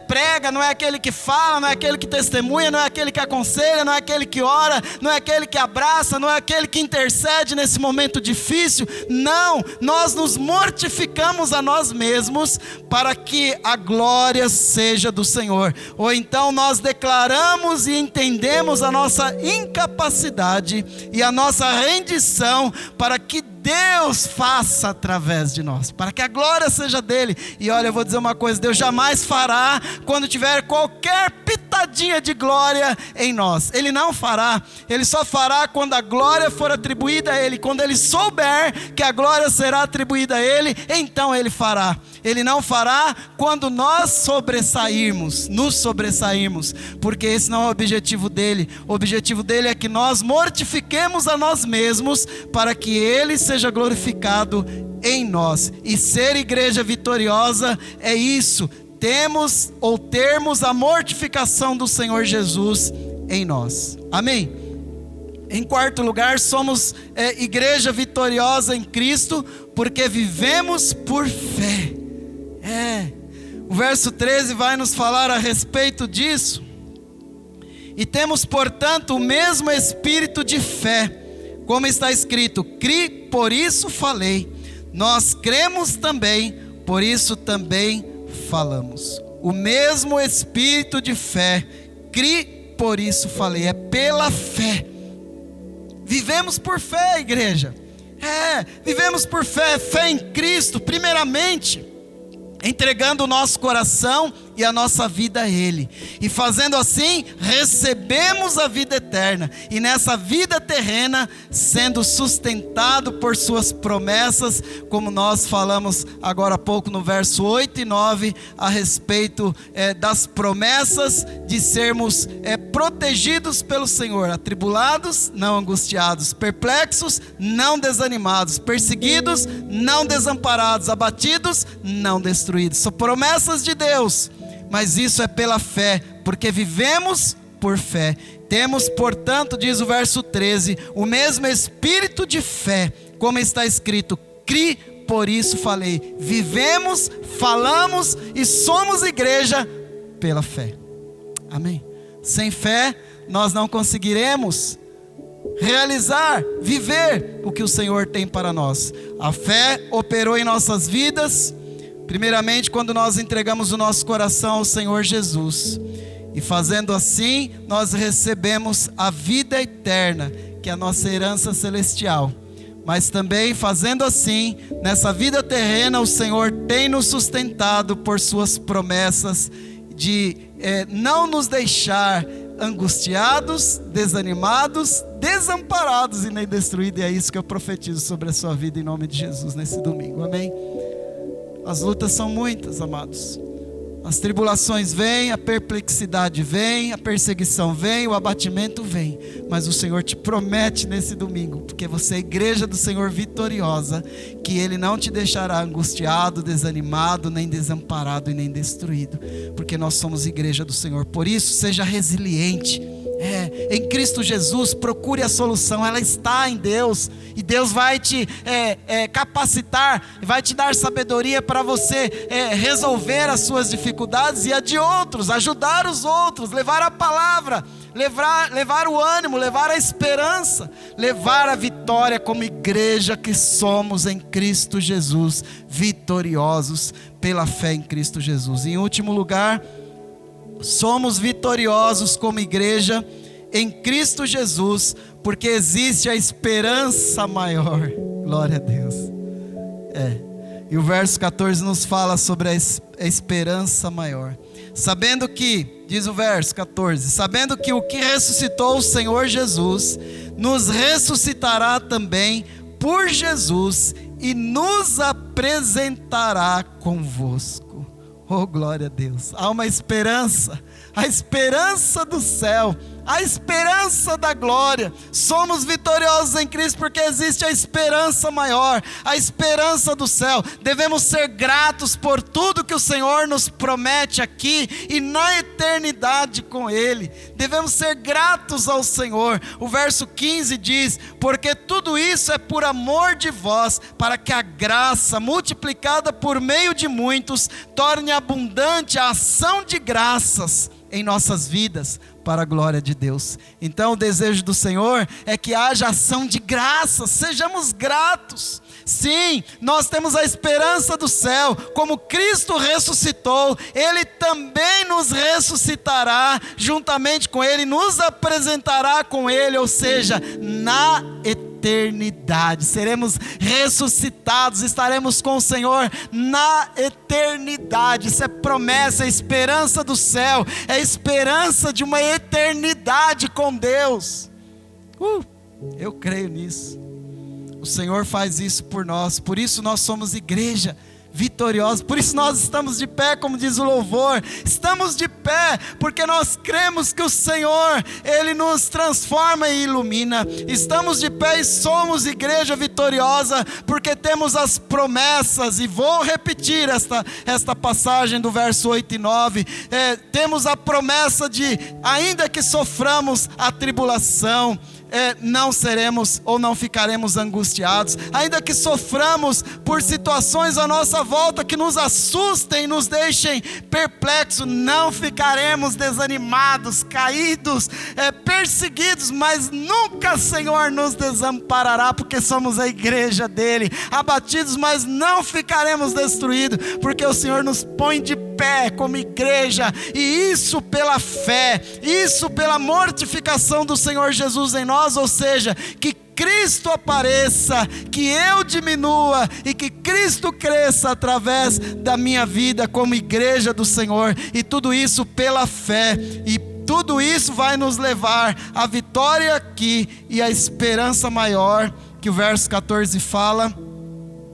prega, não é aquele que fala, não é aquele que testemunha, não é aquele que aconselha, não é aquele que ora, não é aquele que abraça, não é aquele que intercede nesse momento difícil. Não, nós nos mortificamos a nós mesmos para que a glória seja do Senhor. Ou então nós declaramos e entendemos a nossa incapacidade e a nossa rendição para que Deus faça através de nós, para que a glória seja dele. E olha, eu vou dizer uma coisa: Deus jamais fará quando tiver qualquer pitadinha de glória em nós. Ele não fará, ele só fará quando a glória for atribuída a ele. Quando ele souber que a glória será atribuída a ele, então ele fará. Ele não fará quando nós nos sobressairmos, porque esse não é o objetivo dele. O objetivo dele é que nós mortifiquemos a nós mesmos para que ele seja glorificado em nós. E ser igreja vitoriosa é isso: termos a mortificação do Senhor Jesus em nós. Amém? Em quarto lugar, somos igreja vitoriosa em Cristo porque vivemos por fé. O verso 13 vai nos falar a respeito disso. E temos, portanto, o mesmo espírito de fé, como está escrito: cri, por isso falei. Nós cremos também, por isso também falamos. O mesmo espírito de fé, cri, por isso falei. É pela fé. Vivemos por fé, igreja. Vivemos por fé. Fé em Cristo, primeiramente, entregando o nosso coração e a nossa vida a Ele, e fazendo assim, recebemos a vida eterna, e nessa vida terrena, sendo sustentado por suas promessas, como nós falamos agora há pouco no verso 8 e 9, a respeito das promessas de sermos protegidos pelo Senhor, atribulados, não angustiados, perplexos, não desanimados, perseguidos, não desamparados, abatidos, não destruídos. São promessas de Deus. Mas isso é pela fé, porque vivemos por fé. Temos, portanto, diz o verso 13, o mesmo espírito de fé, como está escrito: cri, por isso falei. Vivemos, falamos e somos igreja pela fé. Amém? Sem fé, nós não conseguiremos realizar, viver o que o Senhor tem para nós. A fé operou em nossas vidas, primeiramente quando nós entregamos o nosso coração ao Senhor Jesus, e fazendo assim nós recebemos a vida eterna, que é a nossa herança celestial. Mas também fazendo assim, nessa vida terrena, o Senhor tem nos sustentado por suas promessas de não nos deixar angustiados, desanimados, desamparados e nem destruídos. E é isso que eu profetizo sobre a sua vida em nome de Jesus nesse domingo. Amém? As lutas são muitas, amados. As tribulações vêm, a perplexidade vem, a perseguição vem, o abatimento vem. Mas o Senhor te promete nesse domingo, porque você é a igreja do Senhor vitoriosa, que Ele não te deixará angustiado, desanimado, nem desamparado e nem destruído. Porque nós somos igreja do Senhor. Por isso, seja resiliente. Em Cristo Jesus, procure a solução, ela está em Deus, e Deus vai te capacitar, vai te dar sabedoria para você resolver as suas dificuldades e a de outros, ajudar os outros, levar a palavra, levar o ânimo, levar a esperança, levar a vitória como igreja que somos em Cristo Jesus, vitoriosos pela fé em Cristo Jesus. Em último lugar, somos vitoriosos como igreja em Cristo Jesus, porque existe a esperança maior. Glória a Deus. E o verso 14 nos fala sobre a esperança maior. Sabendo que, diz o verso 14, sabendo que o que ressuscitou o Senhor Jesus, nos ressuscitará também por Jesus e nos apresentará convosco. Oh, glória a Deus. Há uma esperança, a esperança do céu, a esperança da glória. Somos vitoriosos em Cristo porque existe a esperança maior, a esperança do céu. Devemos ser gratos por tudo que o Senhor nos promete aqui e na eternidade com Ele. Devemos ser gratos ao Senhor. O verso 15 diz: porque tudo isso é por amor de vós, para que a graça multiplicada por meio de muitos torne abundante a ação de graças em nossas vidas, para a glória de Deus. Então o desejo do Senhor é que haja ação de graças, sejamos gratos. Sim, nós temos a esperança do céu. Como Cristo ressuscitou, Ele também nos ressuscitará juntamente com Ele, nos apresentará com Ele, ou seja, na eternidade. Seremos ressuscitados, estaremos com o Senhor na eternidade. Isso é promessa, é esperança do céu, é esperança de uma eternidade com Deus. Eu creio nisso. O Senhor faz isso por nós, por isso nós somos igreja vitoriosa, por isso nós estamos de pé, como diz o louvor. Estamos de pé porque nós cremos que o Senhor, Ele nos transforma e ilumina. Estamos de pé e somos igreja vitoriosa porque temos as promessas, e vou repetir esta passagem do verso 8 e 9, temos a promessa de, ainda que soframos a tribulação, não seremos ou não ficaremos angustiados. Ainda que soframos por situações à nossa volta que nos assustem, nos deixem perplexos, não ficaremos desanimados, caídos, perseguidos, mas nunca, Senhor, nos desamparará, porque somos a igreja dele. Abatidos, mas não ficaremos destruídos, porque o Senhor nos põe de pé como igreja, e isso pela fé, isso pela mortificação do Senhor Jesus em nós, ou seja, que Cristo apareça, que eu diminua e que Cristo cresça através da minha vida como igreja do Senhor, e tudo isso pela fé, e tudo isso vai nos levar à vitória aqui e à esperança maior, que o verso 14 fala,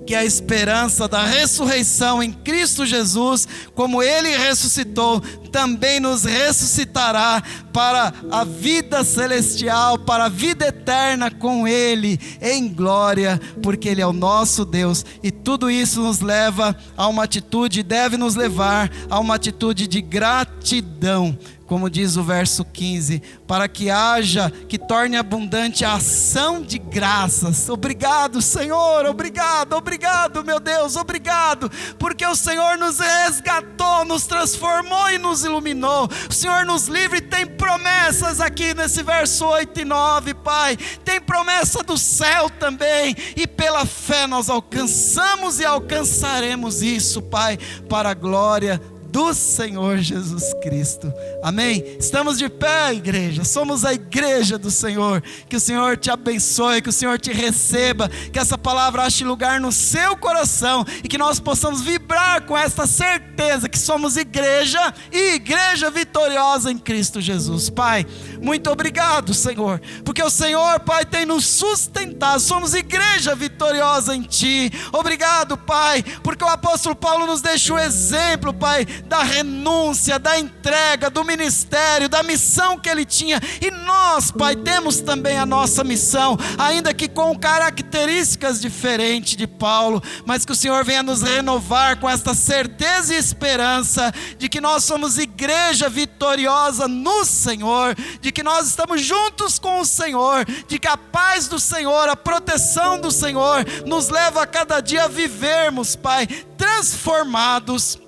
que é a esperança da ressurreição em Cristo Jesus. Como Ele ressuscitou, também nos ressuscitará para a vida celestial, para a vida eterna com Ele, em glória, porque Ele é o nosso Deus. E tudo isso nos leva a uma atitude, deve nos levar a uma atitude de gratidão, como diz o verso 15, para que haja, que torne abundante a ação de graças. Obrigado, Senhor, obrigado, obrigado, meu Deus, obrigado, porque o Senhor nos resgatou, nos transformou e nos iluminou. O Senhor nos livra e tem promessas aqui nesse verso 8 e 9, Pai. Tem promessa do céu também, e pela fé nós alcançamos e alcançaremos isso, Pai, para a glória do Senhor Jesus Cristo. Amém? Estamos de pé, igreja. Somos a igreja do Senhor. Que o Senhor te abençoe, que o Senhor te receba, que essa palavra ache lugar no seu coração e que nós possamos vibrar com esta certeza que somos igreja e igreja vitoriosa em Cristo Jesus. Pai, muito obrigado, Senhor, porque o Senhor, Pai, tem nos sustentado. Somos igreja vitoriosa em Ti. Obrigado, Pai, porque o apóstolo Paulo nos deixa o exemplo, Pai, da renúncia, da entrega, do ministério, da missão que ele tinha. E nós, Pai, temos também a nossa missão, ainda que com características diferentes de Paulo, mas que o Senhor venha nos renovar com esta certeza e esperança de que nós somos igreja vitoriosa no Senhor, de que nós estamos juntos com o Senhor, de que a paz do Senhor, a proteção do Senhor nos leva a cada dia a vivermos, Pai, transformados,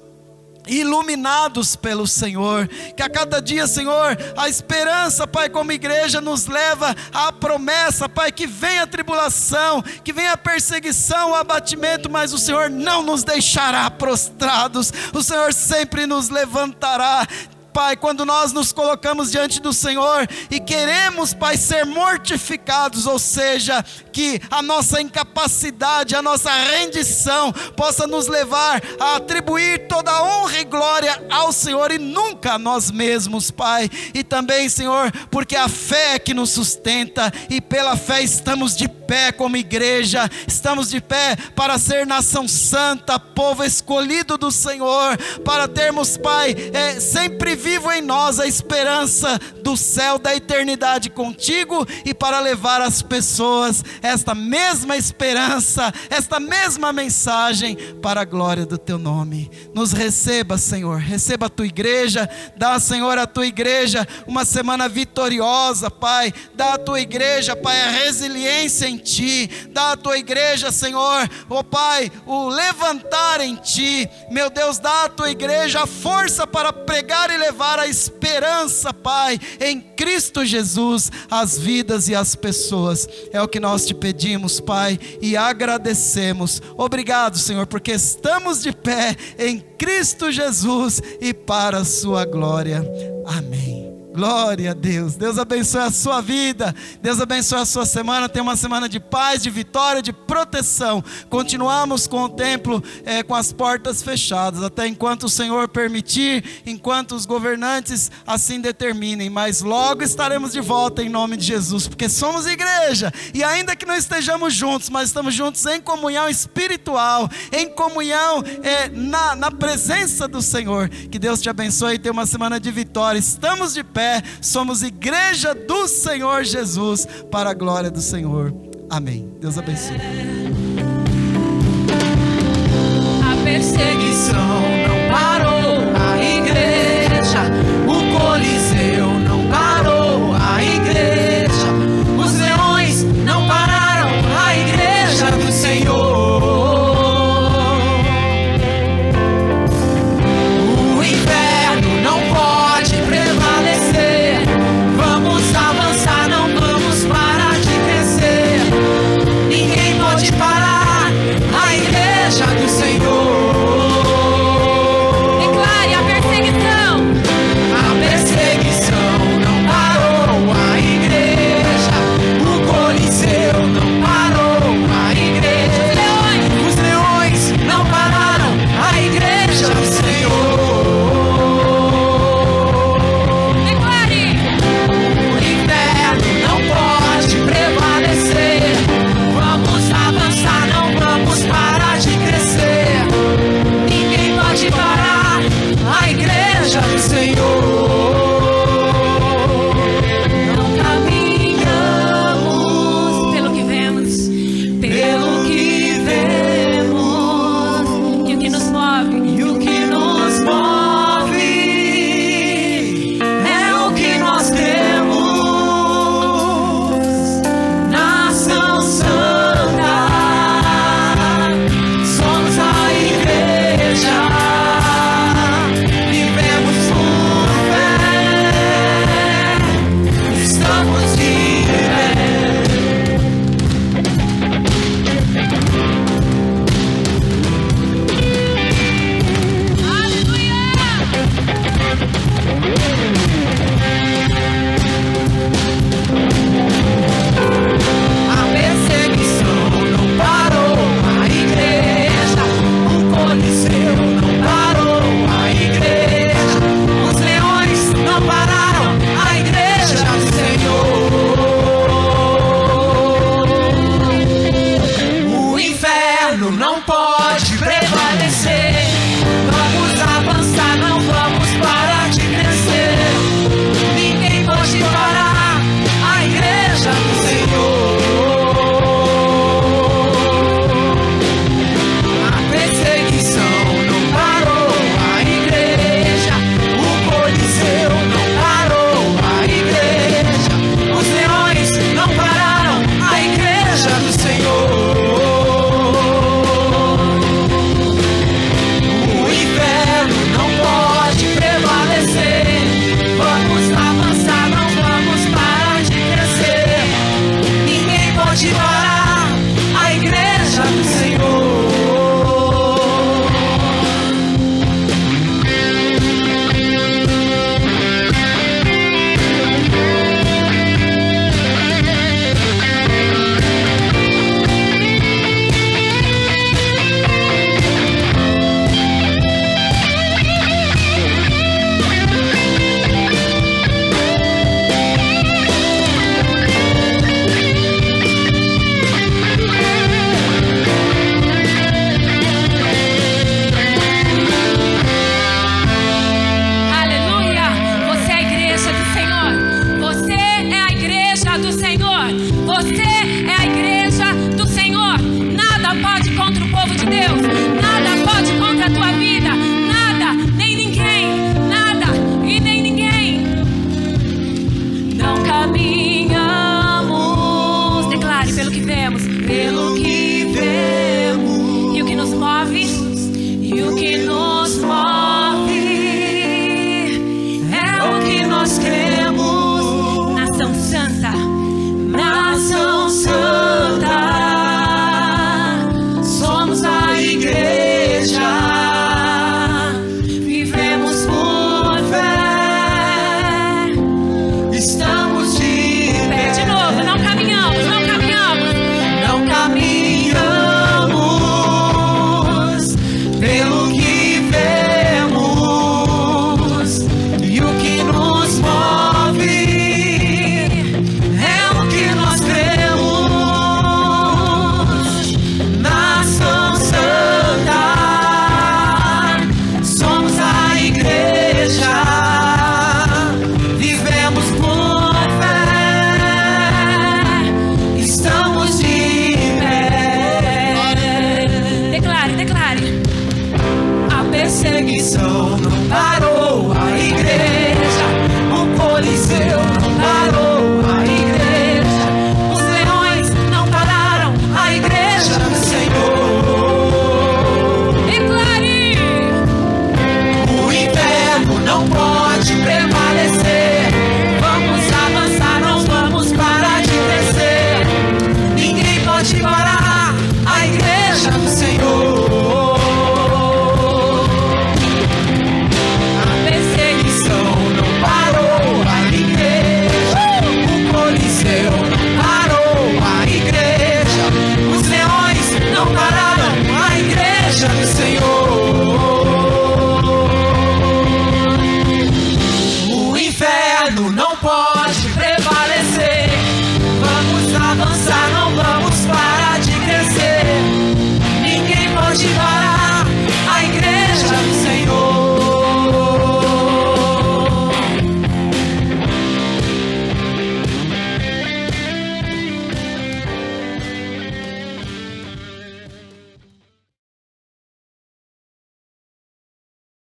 iluminados pelo Senhor. Que a cada dia, Senhor, a esperança, Pai, como igreja nos leva à promessa, Pai, que venha a tribulação, que venha a perseguição, o abatimento, mas o Senhor não nos deixará prostrados. O Senhor sempre nos levantará. Pai, quando nós nos colocamos diante do Senhor e queremos, Pai, ser mortificados, ou seja, que a nossa incapacidade, a nossa rendição possa nos levar a atribuir toda a honra e glória ao Senhor e nunca a nós mesmos, Pai. E também, Senhor, porque a fé é que nos sustenta e pela fé estamos de pé pé como igreja, estamos de pé para ser nação santa, povo escolhido do Senhor, para termos, Pai, sempre vivo em nós a esperança do céu, da eternidade contigo, e para levar às pessoas esta mesma esperança, esta mesma mensagem para a glória do teu nome. Nos receba, Senhor, receba a tua igreja, dá, Senhor, à tua igreja uma semana vitoriosa, Pai, dá à tua igreja, Pai, a resiliência em ti, dá à tua igreja, Senhor, ó Pai, o levantar em ti, meu Deus, dá à tua igreja a força para pregar e levar a esperança, Pai, em Cristo Jesus, as vidas e as pessoas. É o que nós te pedimos, Pai, e agradecemos. Obrigado, Senhor, porque estamos de pé em Cristo Jesus e para a sua glória. Amém. Glória a Deus. Deus abençoe a sua vida, Deus abençoe a sua semana. Tenha uma semana de paz, de vitória, de proteção. Continuamos com o templo com as portas fechadas, até enquanto o Senhor permitir, enquanto os governantes assim determinem, mas logo estaremos de volta em nome de Jesus, porque somos igreja, e ainda que não estejamos juntos, mas estamos juntos em comunhão espiritual, em comunhão na presença do Senhor. Que Deus te abençoe e tenha uma semana de vitória. Estamos de pé, somos igreja do Senhor Jesus, para a glória do Senhor. Amém. Deus abençoe. A perseguição não parou a igreja, o Coliseu não parou a igreja, os leões não pararam a igreja do Senhor. O inferno não pode prevalecer. Vamos avançar, não vamos parar de crescer. Ninguém pode parar a igreja do Senhor. Declare a perseguição. A perseguição não parou a igreja, o Coliseu não parou a igreja, os leões não pararam a igreja do Senhor. Declare. O inferno não pode prevalecer. Vamos avançar, não vamos parar de crescer. Ninguém pode parar a igreja do Senhor. Não caminhamos pelo que vemos, pelo que vemos, e o que nos move, e o que nos move é o que nós temos. Nação Santa, somos a igreja, vivemos por fé, estamos de pé. A perseguição não parou a igreja, o Coliseu não parou a igreja, os leões não pararam a igreja do Senhor. O inferno não pode prevalecer. Vamos avançar, não vamos parar de crescer. Ninguém pode parar a igreja do Senhor. A perseguição não parou a igreja, o Coliseu não parou a igreja, os leões não pararam a igreja do Senhor. Chame o Senhor. O inferno não pode